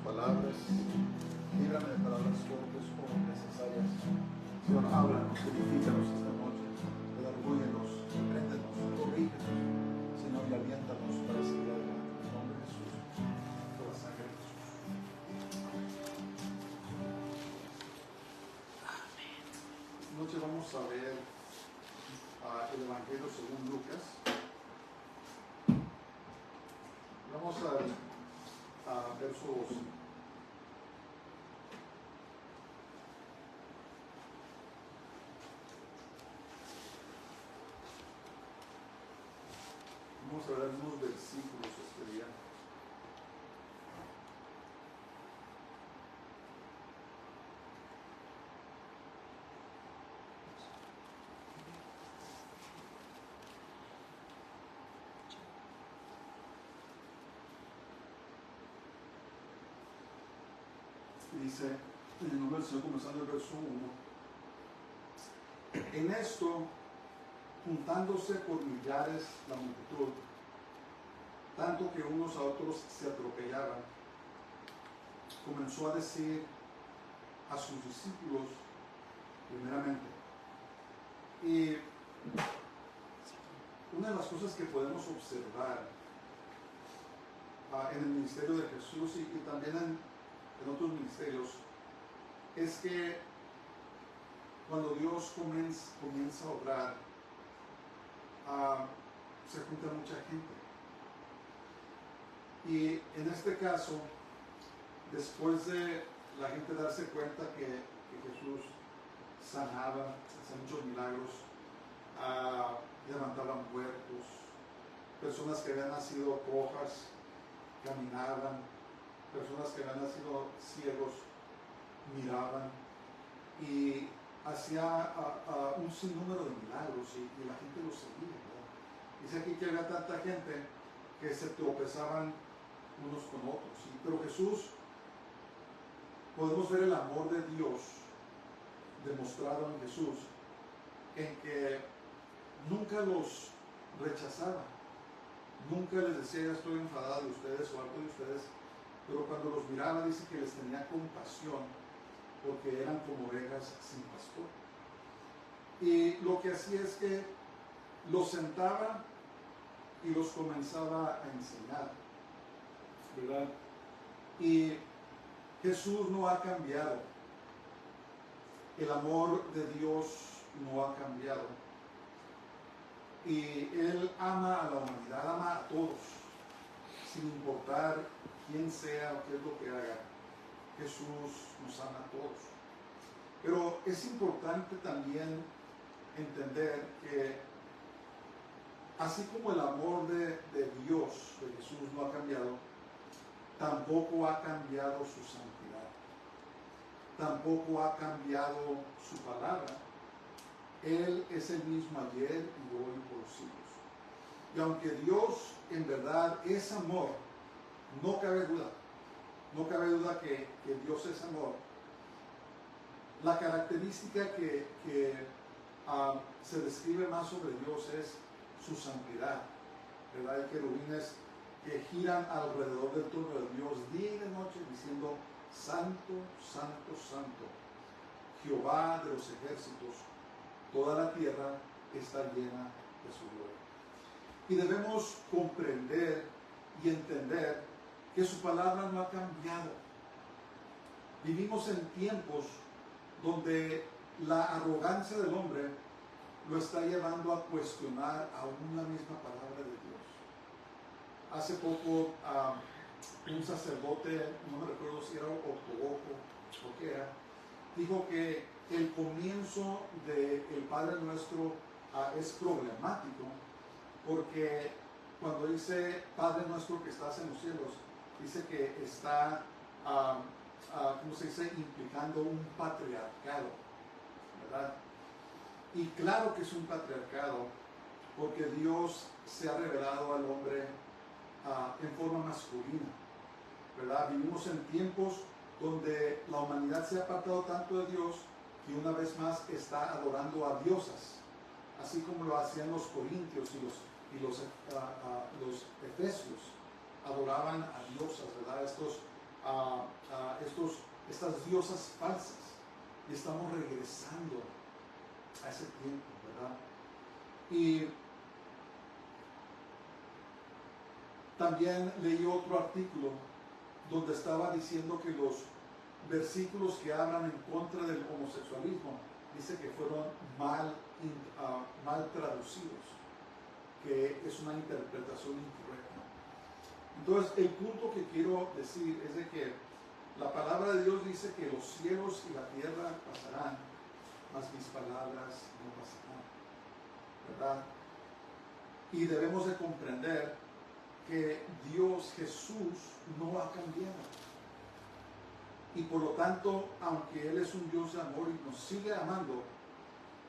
palabras. Líbrame de palabras cortas o necesarias. Señor, háblanos, edifícanos esta noche, pedagóguenos, repréndenos, corrígenos, Señor, y aliéntanos para seguir adelante. En el nombre de Jesús, por la sangre de Jesús. Esta noche vamos a ver el Evangelio según Lucas. Vamos a verso 12. Vamos a ver unos versículos este día. Dice en el nombre del Señor, comenzando el verso 1. En esto, juntándose por millares la multitud, tanto que unos a otros se atropellaban, comenzó a decir a sus discípulos primeramente. Y una de las cosas que podemos observar en el ministerio de Jesús y también en otros ministerios es que cuando Dios comienza a obrar, se junta mucha gente. Y en este caso, después de la gente darse cuenta que Jesús sanaba, hacía muchos milagros, levantaba muertos, personas que habían nacido cojas caminaban, personas que habían nacido ciegos miraban, y hacía un sinnúmero de milagros y la gente lo seguía, ¿verdad? Dice aquí que había tanta gente que se tropezaban unos con otros, pero Jesús, podemos ver el amor de Dios demostrado en Jesús, en que nunca los rechazaba, nunca les decía estoy enfadado de ustedes o algo de ustedes, pero cuando los miraba dice que les tenía compasión porque eran como ovejas sin pastor. Y lo que hacía es que los sentaba y los comenzaba a enseñar, ¿verdad? Y Jesús no ha cambiado, el amor de Dios no ha cambiado, y Él ama a la humanidad, ama a todos, sin importar quién sea o qué es lo que haga. Jesús nos ama a todos. Pero es importante también entender que así como el amor de Dios, de Jesús, no ha cambiado, tampoco ha cambiado su santidad, tampoco ha cambiado su palabra. Él es el mismo ayer y hoy por los siglos. Y aunque Dios en verdad es amor, no cabe duda que Dios es amor. La característica que se describe más sobre Dios es su santidad, ¿verdad? Hay querubines que giran alrededor del trono de Dios día y de noche diciendo santo, santo, santo, Jehová de los ejércitos, toda la tierra está llena de su gloria. Y debemos comprender y entender que su palabra no ha cambiado. Vivimos en tiempos donde la arrogancia del hombre lo está llevando a cuestionar aún la misma palabra de Dios. Hace poco un sacerdote, no me recuerdo si era ortodoxo o qué era, dijo que el comienzo del Padre Nuestro es problemático, porque cuando dice Padre Nuestro que estás en los cielos, dice que está, ¿cómo se dice?, implicando un patriarcado, ¿verdad? Y claro que es un patriarcado, porque Dios se ha revelado al hombre en forma masculina, ¿verdad? Vivimos en tiempos donde la humanidad se ha apartado tanto de Dios que una vez más está adorando a diosas, así como lo hacían los corintios y los efesios, adoraban a diosas, ¿verdad? Estos estas diosas falsas. Y estamos regresando a ese tiempo, ¿verdad? Y también leí otro artículo donde estaba diciendo que los versículos que hablan en contra del homosexualismo, dice que fueron mal traducidos, que es una interpretación incorrecta. Entonces, el punto que quiero decir es de que la palabra de Dios dice que los cielos y la tierra pasarán, mas mis palabras no pasarán, ¿verdad? Y debemos de comprender que Dios, Jesús, no ha cambiado. Y por lo tanto, aunque Él es un Dios de amor y nos sigue amando,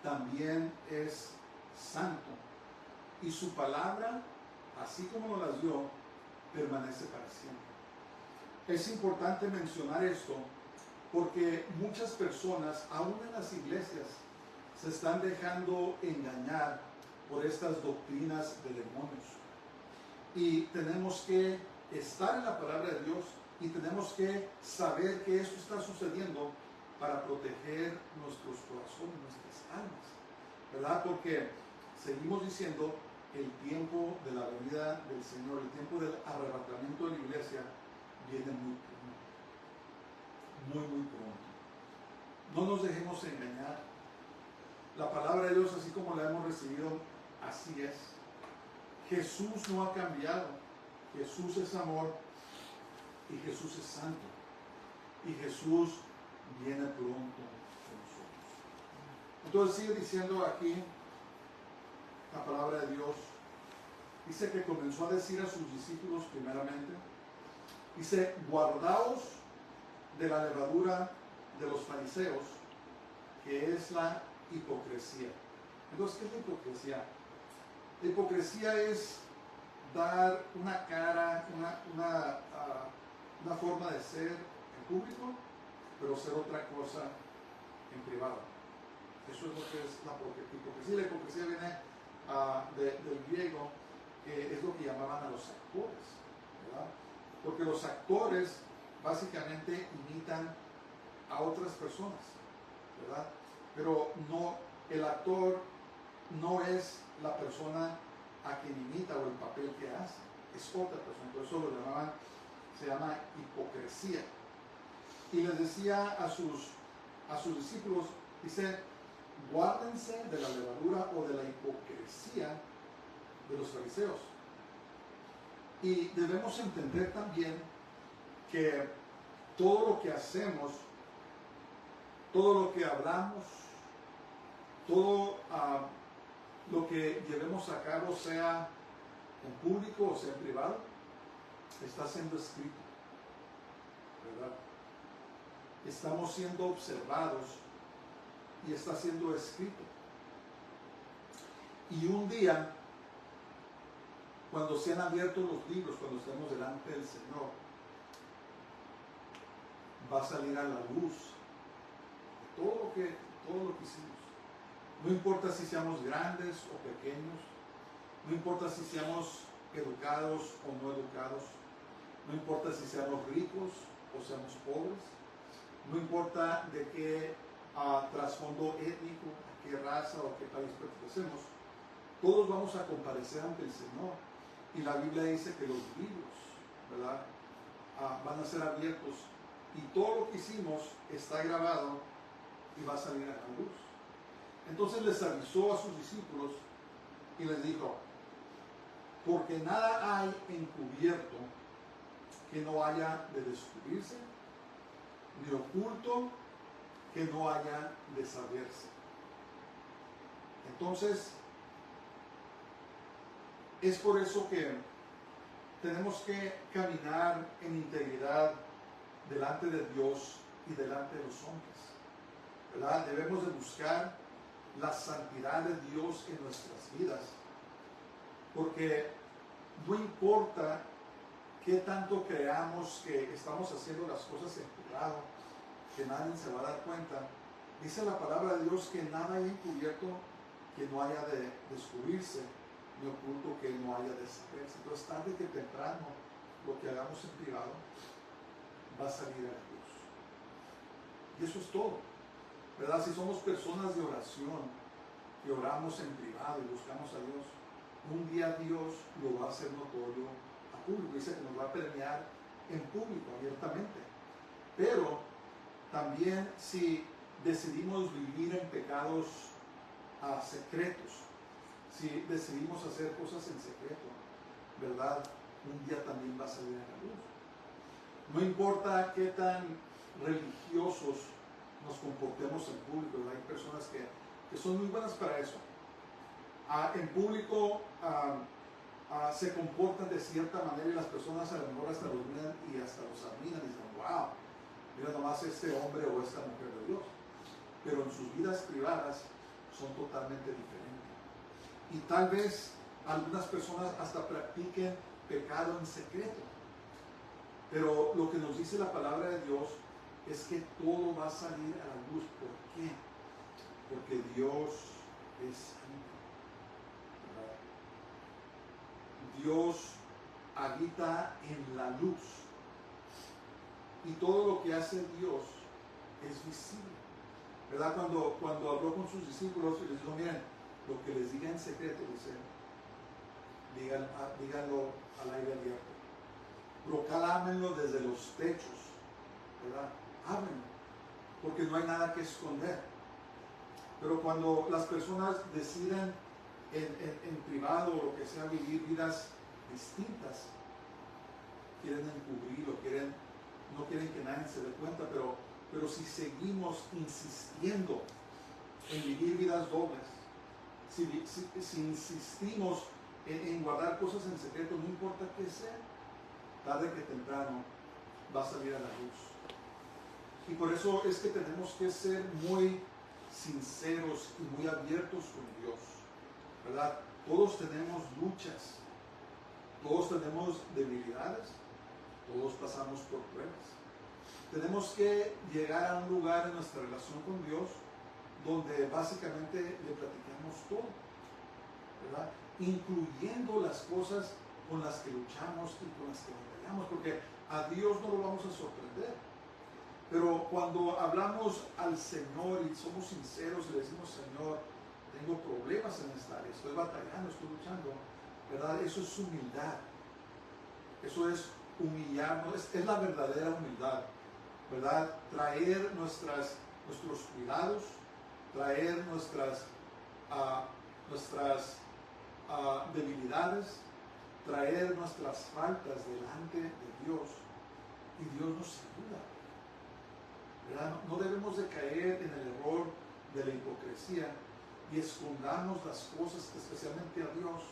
también es santo. Y su palabra, así como nos las dio, permanece para siempre. Es importante mencionar esto porque muchas personas, aún en las iglesias, se están dejando engañar por estas doctrinas de demonios. Y tenemos que estar en la palabra de Dios y tenemos que saber que esto está sucediendo para proteger nuestros corazones, nuestras almas, ¿verdad? Porque seguimos diciendo, el tiempo de la venida del Señor, el tiempo del arrebatamiento de la iglesia viene muy pronto, muy pronto. No nos dejemos engañar. La palabra de Dios, así como la hemos recibido, así es. Jesús no ha cambiado. Jesús es amor y Jesús es santo. Y Jesús viene pronto con nosotros. Entonces sigue diciendo aquí la palabra de Dios. Dice que comenzó a decir a sus discípulos primeramente. Dice, guardaos de la levadura de los fariseos, que es la hipocresía. Entonces, ¿qué es la hipocresía? La hipocresía es dar una cara, una forma de ser en público, pero ser otra cosa en privado. Eso es lo que es la hipocresía. La hipocresía viene del griego, que es lo que llamaban a los actores, ¿verdad? Porque los actores básicamente imitan a otras personas, ¿verdad? Pero no, el actor no es la persona a quien imita o el papel que hace, es otra persona. Por eso se llama hipocresía. Y les decía a sus discípulos, dice, guárdense de la levadura o de la hipocresía de los fariseos. Y debemos entender también que todo lo que hacemos, todo lo que hablamos, todo lo que llevemos a cabo, sea en público o sea en privado, está siendo escrito, ¿verdad? Estamos siendo observados y está siendo escrito. Y un día, cuando sean abiertos los libros, cuando estemos delante del Señor, va a salir a la luz todo lo que hicimos. No importa si seamos grandes o pequeños, no importa si seamos educados o no educados, no importa si seamos ricos o seamos pobres, no importa de qué trasfondo étnico, a qué raza o a qué país pertenecemos, todos vamos a comparecer ante el Señor. Y la Biblia dice que los libros, ¿verdad?, van a ser abiertos y todo lo que hicimos está grabado y va a salir a la luz. Entonces les avisó a sus discípulos y les dijo, porque nada hay encubierto que no haya de descubrirse, ni oculto que no haya de saberse. Entonces, es por eso que tenemos que caminar en integridad delante de Dios y delante de los hombres, ¿verdad? Debemos de buscar la santidad de Dios en nuestras vidas, porque no importa qué tanto creamos que estamos haciendo las cosas en privado, que nadie se va a dar cuenta. Dice la palabra de Dios que nada hay encubierto que no haya de descubrirse, ni oculto que no haya de saberse. Entonces, tarde que temprano, lo que hagamos en privado va a salir a la luz. Y eso es todo, ¿verdad? Si somos personas de oración, que oramos en privado y buscamos a Dios, un día Dios lo va a hacer notorio a público. Dice que nos va a premiar en público, abiertamente. Pero también si decidimos vivir en pecados secretos, si decidimos hacer cosas en secreto, ¿verdad? Un día también va a salir a la luz. No importa qué tan religiosos nos comportemos en público, ¿verdad? Hay personas que son muy buenas para eso. En público se comportan de cierta manera y las personas a lo mejor hasta los miran y hasta los admiran y dicen, wow, mira nomás este hombre o esta mujer de Dios. Pero en sus vidas privadas son totalmente diferentes. Y tal vez algunas personas hasta practiquen pecado en secreto. Pero lo que nos dice la palabra de Dios es que todo va a salir a la luz. ¿Por qué? Porque Dios es santo. Dios habita en la luz. Y todo lo que hace Dios es visible. ¿Verdad? Cuando habló con sus discípulos y les dijo, miren, lo que les diga en secreto, dice, díganlo al aire abierto. Proclámenlo desde los techos, ¿verdad? Háblenlo, porque no hay nada que esconder. Pero cuando las personas deciden en privado o lo que sea vivir vidas distintas, quieren encubrirlo, no quieren que nadie se dé cuenta, pero si seguimos insistiendo en vivir vidas dobles, si insistimos en guardar cosas en secreto, no importa qué sea, tarde que temprano va a salir a la luz. Y por eso es que tenemos que ser muy sinceros y muy abiertos con Dios, ¿verdad? Todos tenemos luchas, todos tenemos debilidades, todos pasamos por pruebas. Tenemos que llegar a un lugar en nuestra relación con Dios donde básicamente le platicamos todo, ¿verdad? Incluyendo las cosas con las que luchamos y con las que batallamos, porque a Dios no lo vamos a sorprender. Pero cuando hablamos al Señor y somos sinceros y le decimos, Señor, tengo problemas en esta área, estoy batallando, estoy luchando, ¿verdad? Eso es humildad. Eso es humillarnos, es la verdadera humildad, ¿verdad? Traer nuestros cuidados, traer nuestras debilidades, traer nuestras faltas delante de Dios, y Dios nos ayuda, ¿verdad? No debemos de caer en el error de la hipocresía y escondamos las cosas, especialmente a Dios,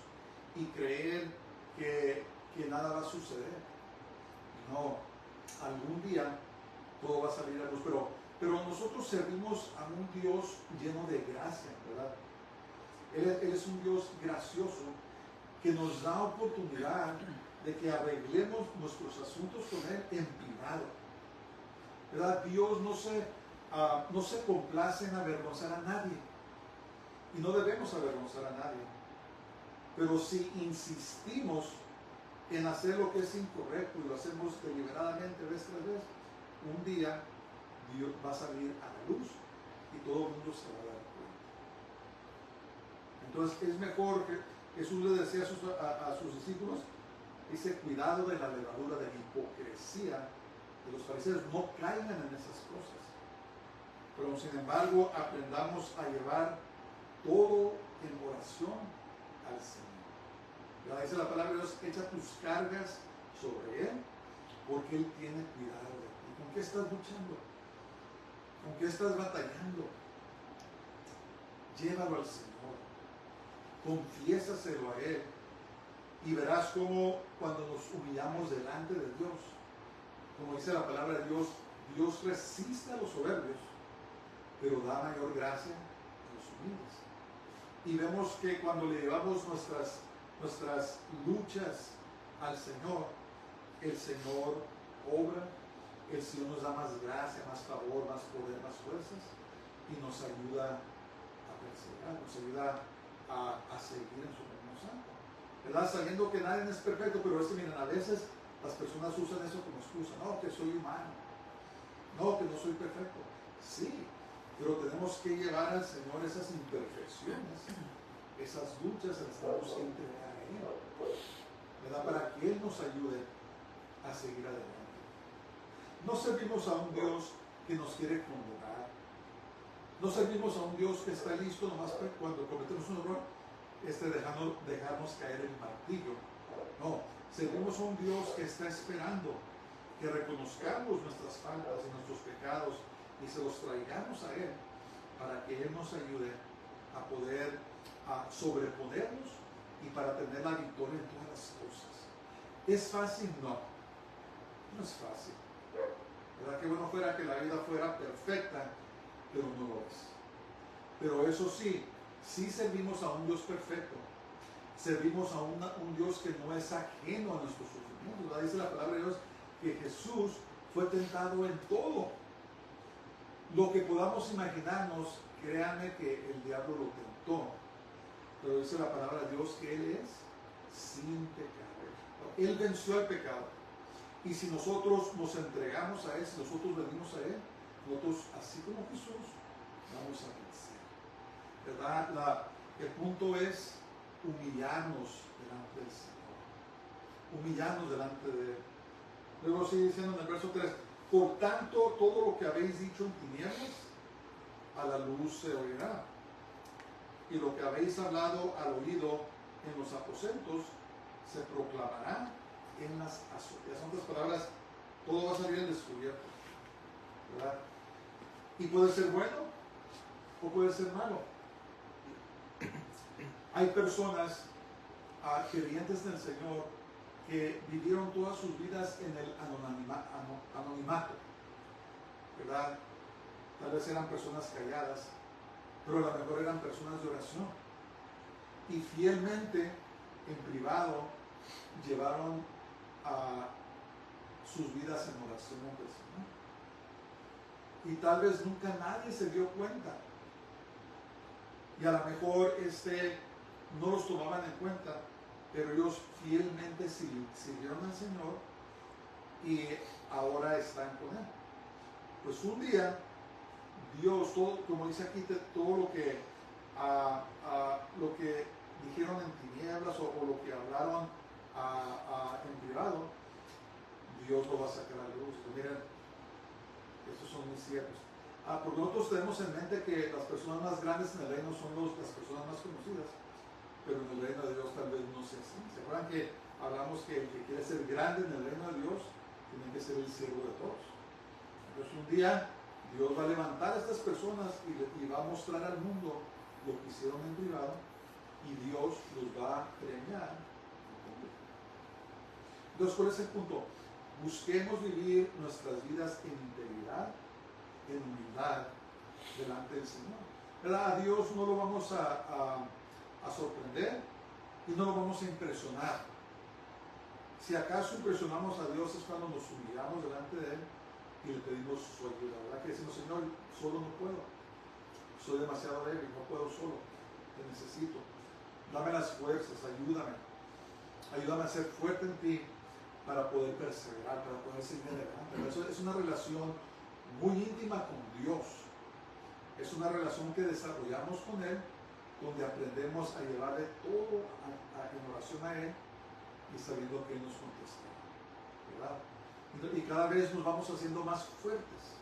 y creer que nada va a suceder. No, algún día todo va a salir a luz, pero nosotros servimos a un Dios lleno de gracia, ¿verdad? Él es un Dios gracioso que nos da oportunidad de que arreglemos nuestros asuntos con Él en privado, ¿verdad? Dios no se complace en avergonzar a nadie, y no debemos avergonzar a nadie. Pero si insistimos en hacer lo que es incorrecto y lo hacemos deliberadamente vez tras vez, un día Dios va a salir a la luz y todo el mundo se va a dar cuenta. Entonces es mejor que Jesús le decía a sus discípulos, dice, cuidado de la levadura de la hipocresía de los fariseos, no caigan en esas cosas. Pero sin embargo aprendamos a llevar todo en oración al Señor. ¿Verdad? Dice la palabra de Dios, echa tus cargas sobre Él, porque Él tiene cuidado de ti. ¿Con qué estás luchando? ¿Con qué estás batallando? Llévalo al Señor, confiésaselo a Él, y verás cómo cuando nos humillamos delante de Dios, como dice la palabra de Dios, Dios resiste a los soberbios, pero da mayor gracia a los humildes. Y vemos que cuando le llevamos nuestras luchas al Señor, el Señor obra, el Señor nos da más gracia, más favor, más poder, más fuerzas, y nos ayuda a perseverar, nos ayuda a seguir en su camino santo, ¿verdad? Sabiendo que nadie es perfecto, pero miren, a veces Las personas usan eso como excusa. No, que soy humano. No, que no soy perfecto. Sí, pero tenemos que llevar al Señor esas imperfecciones, esas luchas, las tenemos que entregar a Él, ¿verdad? Para que Él nos ayude a seguir adelante. No servimos a un Dios que nos quiere condenar. No servimos a un Dios que está listo nomás cuando cometemos un error, dejarnos caer el martillo. No, servimos a un Dios que está esperando que reconozcamos nuestras faltas y nuestros pecados y se los traigamos a Él para que Él nos ayude a poder sobreponernos y para tener la victoria en todas las cosas. ¿Es fácil? No, no es fácil. ¿Verdad? Que bueno fuera que la vida fuera perfecta, pero no lo es. Pero eso sí, sí servimos a un Dios perfecto. Servimos a un Dios que no es ajeno a nuestros sufrimientos. ¿Verdad? Dice la palabra de Dios que Jesús fue tentado en todo. Lo que podamos imaginarnos, créanme que el diablo lo tentó. Pero dice la palabra de Dios que Él es sin pecado. Él venció el pecado. Y si nosotros nos entregamos a Él, si nosotros venimos a Él, nosotros, así como Jesús, vamos a vencer. ¿Verdad? El punto es humillarnos delante del Señor. Humillarnos delante de Él. Luego sigue diciendo en el verso 3, por tanto, todo lo que habéis dicho en tinieblas, a la luz se oirá. Y lo que habéis hablado al oído en los aposentos, se proclamará en las azoteas. En otras palabras, todo va a salir al descubierto, ¿verdad? Y puede ser bueno o puede ser malo. Hay personas creyentes del Señor que vivieron todas sus vidas en el anonimato, ¿verdad? Tal vez eran personas calladas, pero a lo mejor eran personas de oración. Y fielmente, en privado, llevaron sus vidas en oración ante el Señor. Y tal vez nunca nadie se dio cuenta. Y a lo mejor no los tomaban en cuenta, pero ellos fielmente sirvieron al Señor y ahora están con Él. Pues un día, Dios, todo, como dice aquí, todo lo que dijeron en tinieblas o lo que hablaron en privado, Dios lo va a sacar a la luz. Pues miren, estos son mis siervos. Porque nosotros tenemos en mente que las personas más grandes en el reino son las personas más conocidas, pero en el reino de Dios tal vez no sea así. ¿Se acuerdan que hablamos que el que quiere ser grande en el reino de Dios tiene que ser el siervo de todos? Entonces un día Dios va a levantar a estas personas y va a mostrar al mundo lo que hicieron en privado y Dios los va a premiar en público. Entonces, ¿cuál es el punto? Busquemos vivir nuestras vidas en integridad, en humildad delante del Señor. ¿Verdad? A Dios no lo vamos a sorprender y no lo vamos a impresionar. Si acaso impresionamos a Dios es cuando nos humillamos delante de Él y le pedimos su ayuda, ¿verdad? Que decimos, Señor, solo no puedo, soy demasiado débil, no puedo solo, te necesito, dame las fuerzas, ayúdame a ser fuerte en ti para poder perseverar, para poder seguir adelante. Eso es una relación muy íntima con Dios, es una relación que desarrollamos con Él, donde aprendemos a llevarle todo en oración a Él y sabiendo que Él nos contesta, ¿verdad? Y cada vez nos vamos haciendo más fuertes,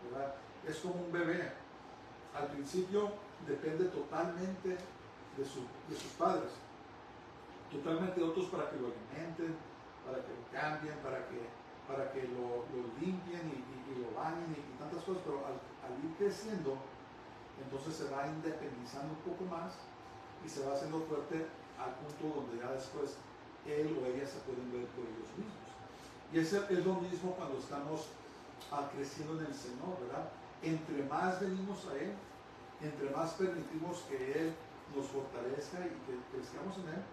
¿verdad? Es como un bebé. Al principio depende totalmente de sus padres, totalmente de otros para que lo alimenten, para que lo cambien, para que lo limpien y lo bañen y tantas cosas, pero al ir creciendo, entonces se va independizando un poco más y se va haciendo fuerte al punto donde ya después él o ella se pueden ver por ellos mismos. Y es lo mismo cuando estamos creciendo en el Señor, ¿verdad? Entre más venimos a Él, entre más permitimos que Él nos fortalezca y que crezcamos en Él,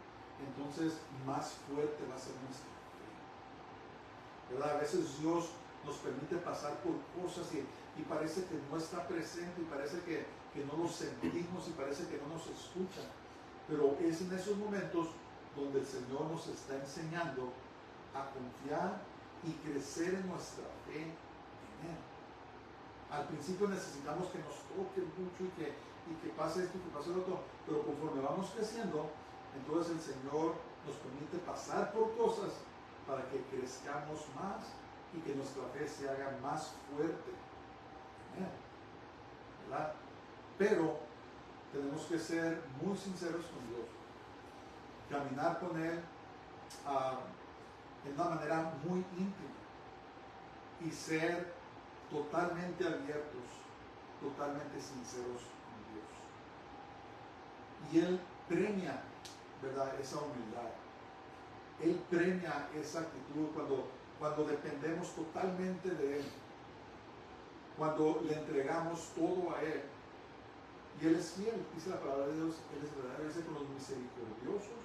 entonces más fuerte va a ser nuestra fe, ¿verdad? A veces Dios nos permite pasar por cosas y parece que no está presente y parece que no lo sentimos y parece que no nos escucha, pero es en esos momentos donde el Señor nos está enseñando a confiar y crecer en nuestra fe en Él. Al principio necesitamos que nos toque mucho y que pase esto y que pase lo otro, pero conforme vamos creciendo, entonces el Señor nos permite pasar por cosas para que crezcamos más y que nuestra fe se haga más fuerte en Él, ¿verdad? Pero tenemos que ser muy sinceros con Dios, caminar con Él de una manera muy íntima y ser totalmente abiertos, totalmente sinceros con Dios. Y Él premia, ¿verdad?, esa humildad. Él premia esa actitud cuando dependemos totalmente de Él, cuando le entregamos todo a Él. Y Él es fiel, dice la palabra de Dios, Él es verdadero, dice: con los misericordiosos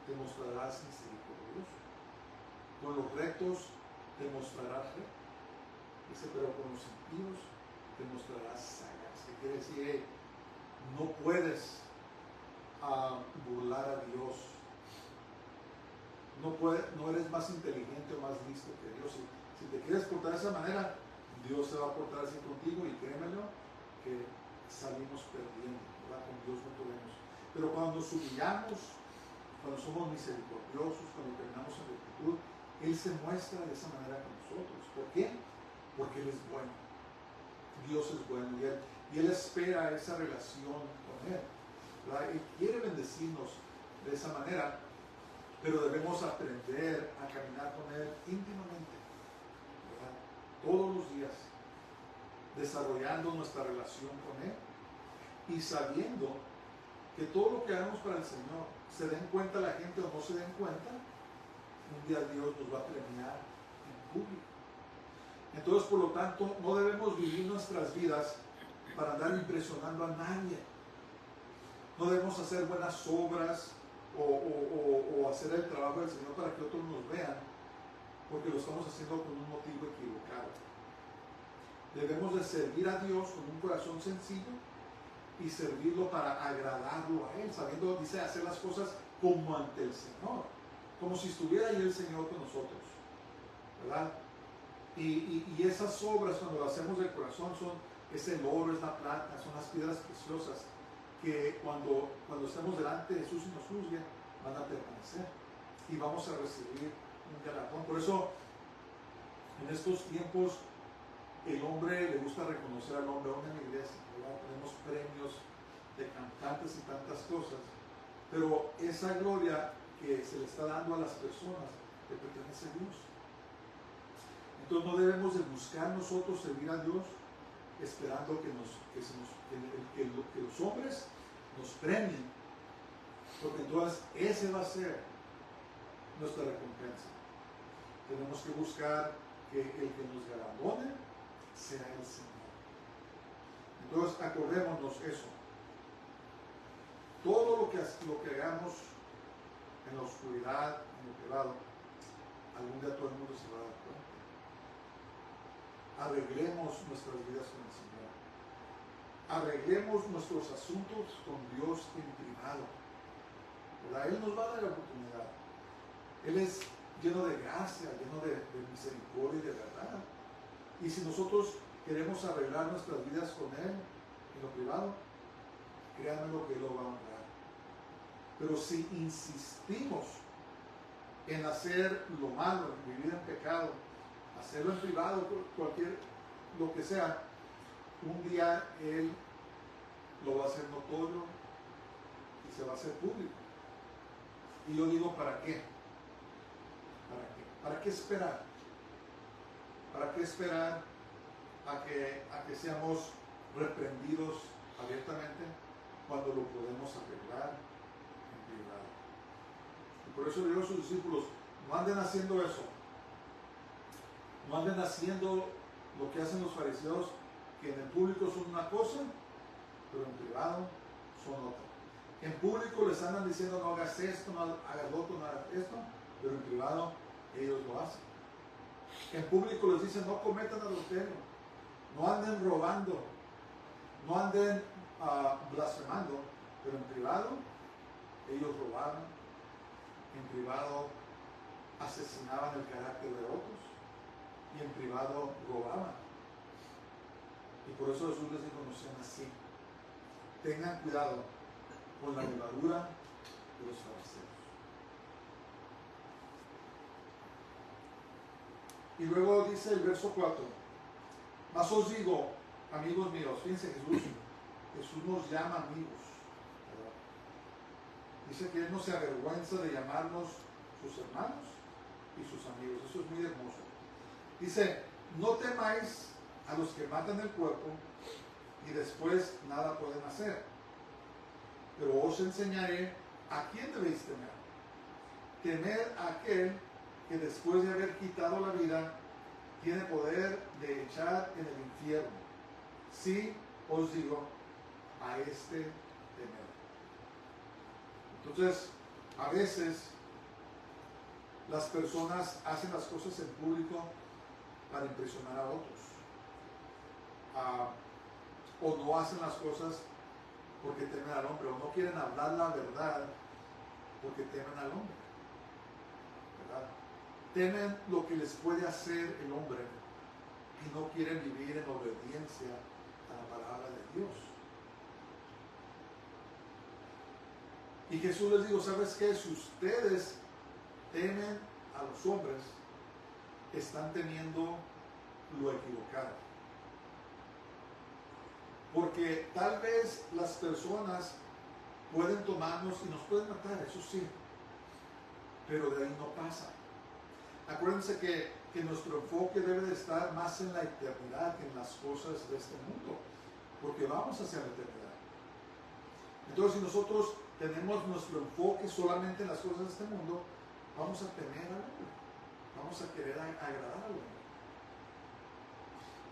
te mostrarás misericordioso, con los rectos te mostrarás recto, dice, pero con los impíos te mostrarás sagaz. ¿Qué quiere decir? No puedes burlar a Dios, no eres más inteligente o más listo que Dios. Si te quieres portar de esa manera, Dios se va a portar así contigo, y créemelo que salimos perdiendo, ¿verdad? Con Dios no podemos. Pero cuando nos humillamos, cuando somos misericordiosos, cuando caminamos en rectitud, Él se muestra de esa manera con nosotros. ¿Por qué? Porque Él es bueno. Dios es bueno y Él espera esa relación con Él, ¿verdad? Él quiere bendecirnos de esa manera, pero debemos aprender a caminar con Él íntimamente, ¿verdad? Todos los días, desarrollando nuestra relación con Él y sabiendo que todo lo que hagamos para el Señor, se den cuenta la gente o no se den cuenta, un día Dios nos va a premiar en público. Entonces, por lo tanto, no debemos vivir nuestras vidas para andar impresionando a nadie. No debemos hacer buenas obras o hacer el trabajo del Señor para que otros nos vean, porque lo estamos haciendo con un motivo equivocado. Debemos de servir a Dios con un corazón sencillo y servirlo para agradarlo a Él, sabiendo, dice, hacer las cosas como ante el Señor, como si estuviera ahí el Señor con nosotros, ¿verdad? Y esas obras, cuando las hacemos del corazón, es el oro, es la plata, son las piedras preciosas que cuando estemos delante de Jesús y nos juzguen, van a permanecer y vamos a recibir un galardón. Por eso, en estos tiempos, el hombre le gusta reconocer al hombre. Aún en la iglesia, ¿verdad? Tenemos premios de cantantes y tantas cosas, pero esa gloria que se le está dando a las personas le pertenece a Dios. Entonces no debemos de buscar nosotros servir a Dios esperando que los hombres nos premien, porque entonces ese va a ser nuestra recompensa. Tenemos que buscar que el que nos galardone sea el Señor. Entonces acordémonos eso. Todo lo que hagamos en la oscuridad, en lo privado, algún día todo el mundo se va a dar cuenta. Arreglemos nuestras vidas con el Señor. Arreglemos nuestros asuntos con Dios en privado, ¿verdad? Él nos va a dar la oportunidad. Él es lleno de gracia, lleno de misericordia y de verdad. Y si nosotros queremos arreglar nuestras vidas con Él en lo privado, créanme lo que Él lo va a honrar. Pero si insistimos en hacer lo malo, en vivir en pecado, hacerlo en privado, lo que sea, un día Él lo va a hacer notorio y se va a hacer público. Y yo digo, ¿para qué? ¿Para qué? ¿Para qué esperar? ¿Para qué esperar a que seamos reprendidos abiertamente cuando lo podemos arreglar en privado? Y por eso digo a sus discípulos, no anden haciendo eso. No anden haciendo lo que hacen los fariseos, que en el público son una cosa, pero en privado son otra. En público les andan diciendo: no hagas esto, no hagas lo otro, no hagas esto, pero en privado ellos lo hacen. En público les dicen: no cometan adulterio, no anden robando, no anden blasfemando, pero en privado ellos robaron, en privado asesinaban el carácter de otros y en privado robaban. Y por eso Jesús les dijo: no sean así. Tengan cuidado con la levadura de los fariseos. Y luego dice el verso 4: mas os digo, amigos míos, fíjense, Jesús nos llama amigos, ¿verdad? Dice que Él no se avergüenza de llamarnos sus hermanos y sus amigos. Eso es muy hermoso. Dice: no temáis a los que matan el cuerpo y después nada pueden hacer, pero os enseñaré a quién debéis temer. Temer a aquel que después de haber quitado la vida tiene poder de echar en el infierno. Sí, os digo, a este temer. Entonces, a veces las personas hacen las cosas en público para impresionar a otros. O no hacen las cosas porque temen al hombre, o no quieren hablar la verdad porque temen al hombre, ¿verdad? Temen lo que les puede hacer el hombre y no quieren vivir en obediencia a la palabra de Dios. Y Jesús les dijo: ¿sabes qué? Si ustedes temen a los hombres, están teniendo lo equivocado. Porque tal vez las personas pueden tomarnos y nos pueden matar, eso sí, pero de ahí no pasa. Acuérdense que nuestro enfoque debe de estar más en la eternidad que en las cosas de este mundo, porque vamos hacia la eternidad. Entonces, si nosotros tenemos nuestro enfoque solamente en las cosas de este mundo, vamos a temer al hombre, vamos a querer agradar al hombre.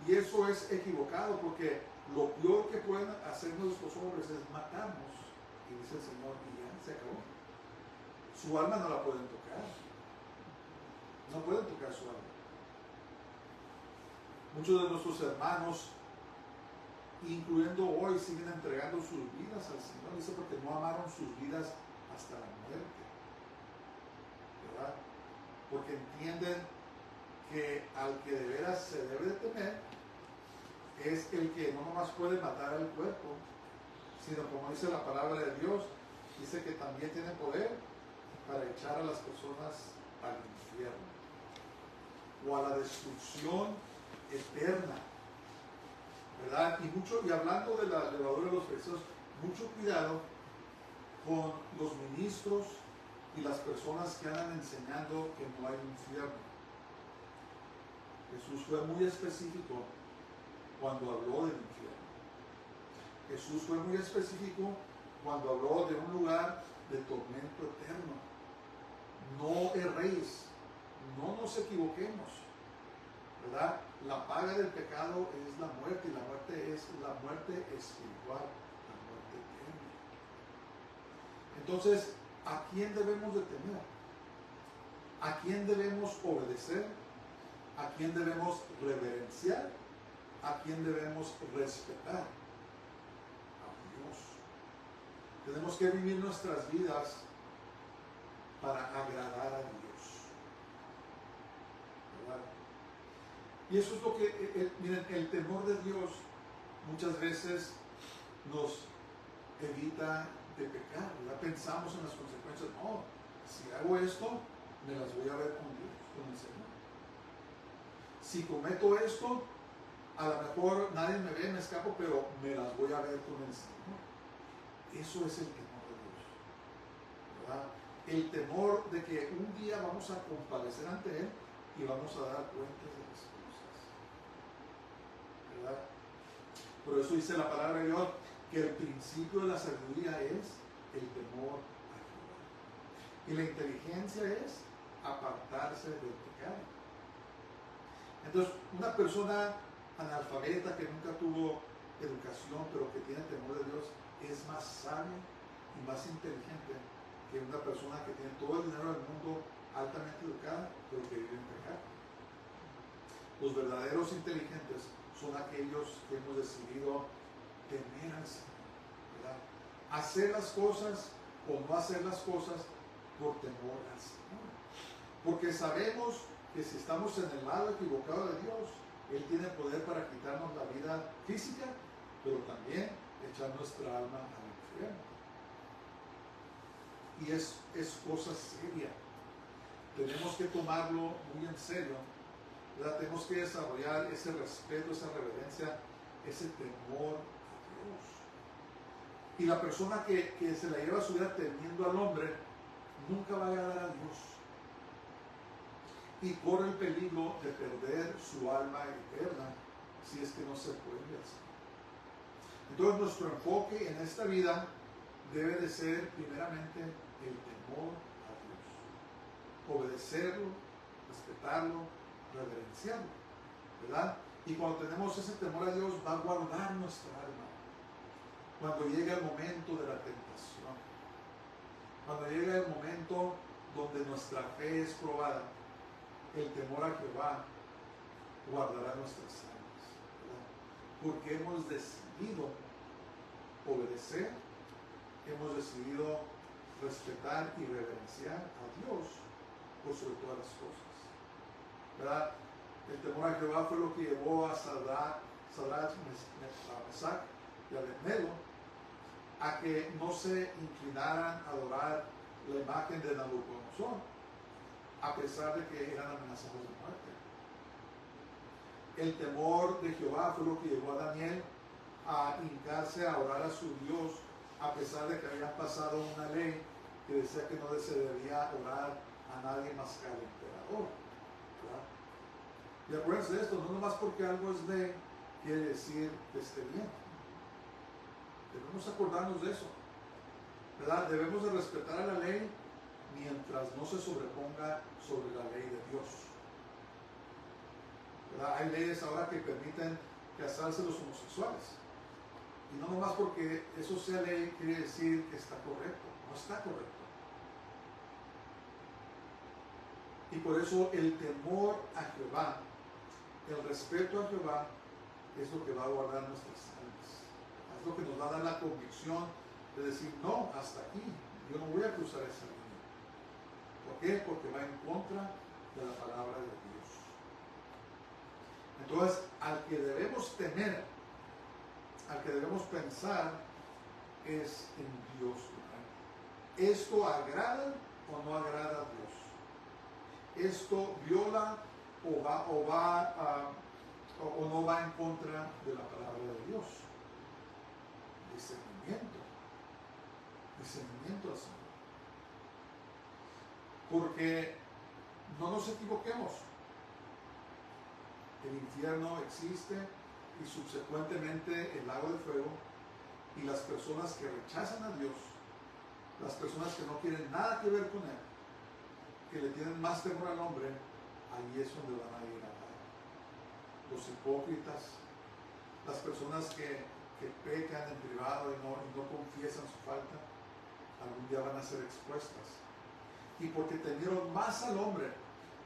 Y eso es equivocado, porque lo peor que pueden hacer nuestros hombres es matarnos. Y dice el Señor: y ya se acabó. Su alma no la pueden tocar. No pueden tocar su alma. Muchos de nuestros hermanos, incluyendo hoy, siguen entregando sus vidas al Señor. Dice: porque no amaron sus vidas hasta la muerte, ¿verdad? Porque entienden que al que de veras se debe de temer es el que no nomás puede matar al cuerpo, sino, como dice la palabra de Dios, dice que también tiene poder para echar a las personas al infierno o a la destrucción eterna, ¿verdad? Y hablando de la levadura de los fariseos, mucho cuidado con los ministros y las personas que andan enseñando que no hay infierno. Jesús fue muy específico cuando habló del infierno. Jesús fue muy específico cuando habló de un lugar de tormento eterno. No erréis, no nos equivoquemos, ¿verdad? La paga del pecado es la muerte, y la muerte es la muerte espiritual, la muerte eterna. Entonces, ¿a quién debemos de temer? ¿A quién debemos obedecer? ¿A quién debemos reverenciar? ¿A quién debemos respetar? A Dios. Tenemos que vivir nuestras vidas para agradar a Dios, ¿verdad? Y eso es lo que, miren, el temor de Dios muchas veces nos evita de pecar, ¿verdad? Pensamos en las consecuencias. No, si hago esto, me las voy a ver con Dios, con el Señor. Si cometo esto, a lo mejor nadie me ve, me escapo, pero me las voy a ver con el Señor. Eso es el temor de Dios, ¿verdad? El temor de que un día vamos a comparecer ante Él y vamos a dar cuentas de las cosas, ¿verdad? Por eso dice la palabra de Dios que el principio de la sabiduría es el temor a Jehová. Y la inteligencia es apartarse del pecado. Entonces, una persona analfabeta que nunca tuvo educación, pero que tiene temor de Dios, es más sabia y más inteligente que una persona que tiene todo el dinero del mundo, altamente educada, pero que vive en pecado. Los verdaderos inteligentes son aquellos que hemos decidido temer al Señor, ¿verdad? Hacer las cosas o no hacer las cosas por temor al Señor. Porque sabemos que si estamos en el lado equivocado de Dios, Él tiene poder para quitarnos la vida física, pero también echar nuestra alma al infierno. Y es cosa seria. Tenemos que tomarlo muy en serio, ¿verdad? Tenemos que desarrollar ese respeto, esa reverencia, ese temor a Dios. Y la persona que se la lleva su vida temiendo al hombre, nunca va a agradar a Dios. Y corre el peligro de perder su alma eterna si es que no se puede hacer. Entonces nuestro enfoque en esta vida debe de ser primeramente el temor a Dios. Obedecerlo, respetarlo, reverenciarlo, ¿verdad? Y cuando tenemos ese temor a Dios, va a guardar nuestra alma. Cuando llega el momento de la tentación, cuando llega el momento donde nuestra fe es probada, el temor a Jehová guardará nuestras almas, ¿verdad? Porque hemos decidido obedecer, hemos decidido respetar y reverenciar a Dios por sobre todas las cosas, ¿verdad? El temor a Jehová fue lo que llevó a Sadrach, Mesach y Abednego a que no se inclinaran a adorar la imagen de Nabucodonosor, a pesar de que eran amenazados de muerte. El temor de Jehová fue lo que llevó a Daniel a hincarse a orar a su Dios, a pesar de que había pasado una ley que decía que no se debía orar a nadie más que al emperador, ¿verdad? Y acuérdense de esto, no nomás porque algo es ley, quiere decir que esté bien. Debemos acordarnos de eso, ¿verdad? Debemos de respetar a la ley mientras no se sobreponga sobre la ley de Dios, ¿verdad? Hay leyes ahora que permiten casarse los homosexuales. Y no nomás porque eso sea ley quiere decir que está correcto. No está correcto. Y por eso el temor a Jehová, el respeto a Jehová, es lo que va a guardar nuestras almas. Es lo que nos va a dar la convicción de decir, no, hasta aquí. Yo no voy a cruzar esa línea. ¿Por qué? Porque va en contra de la palabra de Dios. Entonces, al que debemos temer, al que debemos pensar, es en Dios, ¿verdad? ¿Esto agrada o no agrada a Dios? ¿Esto viola o no va en contra de la palabra de Dios? Discernimiento al Señor. Porque no nos equivoquemos, el infierno existe y subsecuentemente el lago de fuego, y las personas que rechazan a Dios, las personas que no quieren nada que ver con Él, que le tienen más temor al hombre, ahí es donde van a ir a parar. Los hipócritas, las personas que pecan en privado y no confiesan su falta, algún día van a ser expuestas. Y porque temieron más al hombre,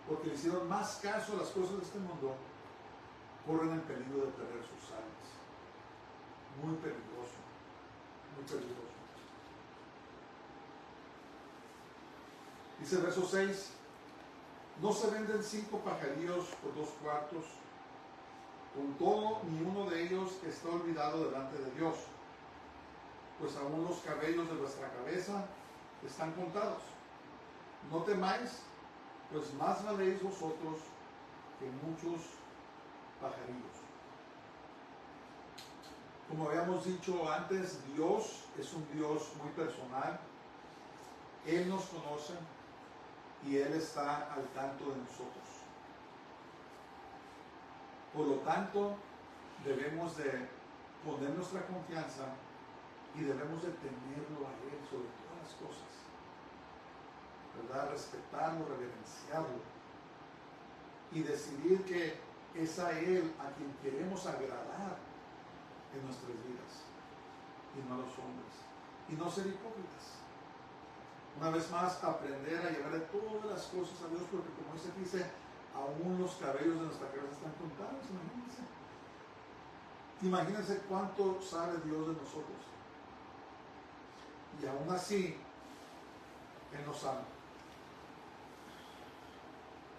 porque le hicieron más caso a las cosas de este mundo, corren el peligro de perder sus almas. Muy peligroso, muy peligroso. Dice el verso 6, no se venden 5 pajarillos por 2 cuartos, con todo ni uno de ellos está olvidado delante de Dios, pues aún los cabellos de vuestra cabeza están contados. No temáis, pues más valéis vosotros que muchos pajarillos. Como habíamos dicho antes, Dios es un Dios muy personal. Él nos conoce y Él está al tanto de nosotros. Por lo tanto, debemos de poner nuestra confianza y debemos de temerlo a Él sobre todas las cosas, ¿verdad? Respetarlo, reverenciarlo y decidir que es a Él a quien queremos agradar en nuestras vidas y no a los hombres, y no ser hipócritas. Una vez más, aprender a llevarle todas las cosas a Dios, porque como dice, aún los cabellos de nuestra cabeza están contados. Imagínense cuánto sabe Dios de nosotros, y aún así Él nos ama.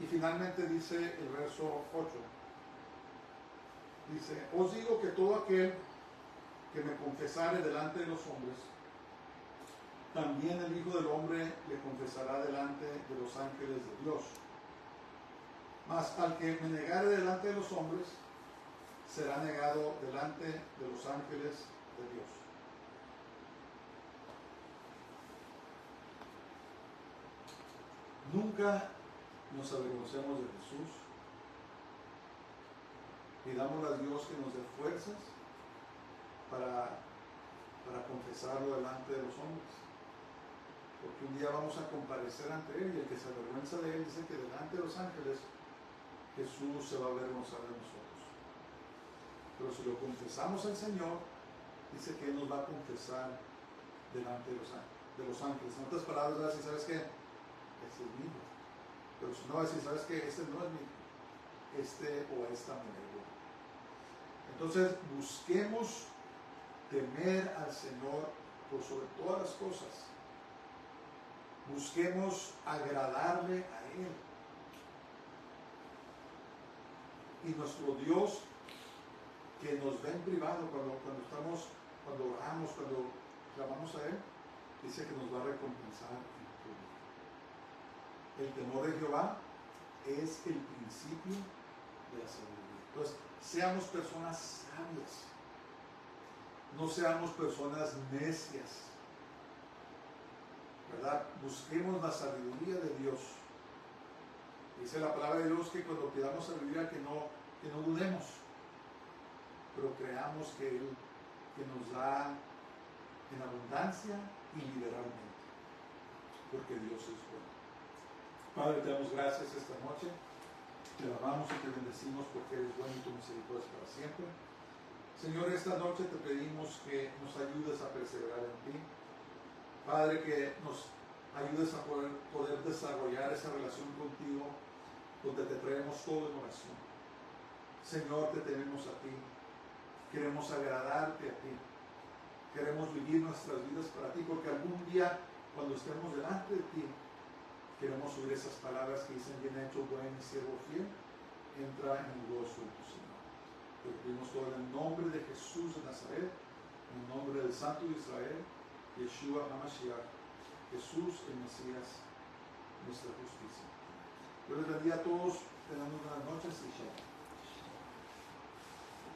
Y finalmente dice el verso 8, dice, os digo que todo aquel que me confesare delante de los hombres, también el Hijo del Hombre le confesará delante de los ángeles de Dios. Mas al que me negare delante de los hombres, será negado delante de los ángeles de Dios. Nunca nos avergoncemos de Jesús. Pidámosle a Dios que nos dé fuerzas para confesarlo delante de los hombres. Porque un día vamos a comparecer ante Él, y el que se avergüenza de Él dice que delante de los ángeles Jesús se va a avergonzar de nosotros. Pero si lo confesamos al Señor, dice que Él nos va a confesar delante de los ángeles. En otras palabras, va a decir, ¿sabes qué? Este es mío. Pero si no va a decir, ¿sabes qué? Este no es mío. Este o esta me negó. Entonces, busquemos temer al Señor por sobre todas las cosas. Busquemos agradarle a Él. Y nuestro Dios, que nos ve en privado cuando oramos, cuando clamamos a Él, dice que nos va a recompensar en público. El temor de Jehová es el principio de la sabiduría. Entonces, seamos personas sabias. No seamos personas necias. ¿Verdad? Busquemos la sabiduría de Dios. Dice la palabra de Dios que cuando pidamos sabiduría que no dudemos, pero creamos que Él nos da en abundancia y liberalmente, porque Dios es bueno. Padre, te damos gracias esta noche, te alabamos y te bendecimos porque eres bueno y tu misericordia es para siempre. Señor, esta noche te pedimos que nos ayudes a perseverar en ti. Padre, que nos ayudes a poder desarrollar esa relación contigo, donde te traemos todo en oración. Señor, te tenemos a ti. Queremos agradarte a ti. Queremos vivir nuestras vidas para ti, porque algún día, cuando estemos delante de ti, queremos oír esas palabras que dicen, bien hecho, buen y siervo fiel, entra en el gozo de tu Señor. Te pedimos todo en el nombre de Jesús de Nazaret, en el nombre del Santo de Israel, Yeshua HaMashiach, Jesús el Mesías, nuestra justicia. Dios les bendiga a todos, tengan buenas noches y shalom.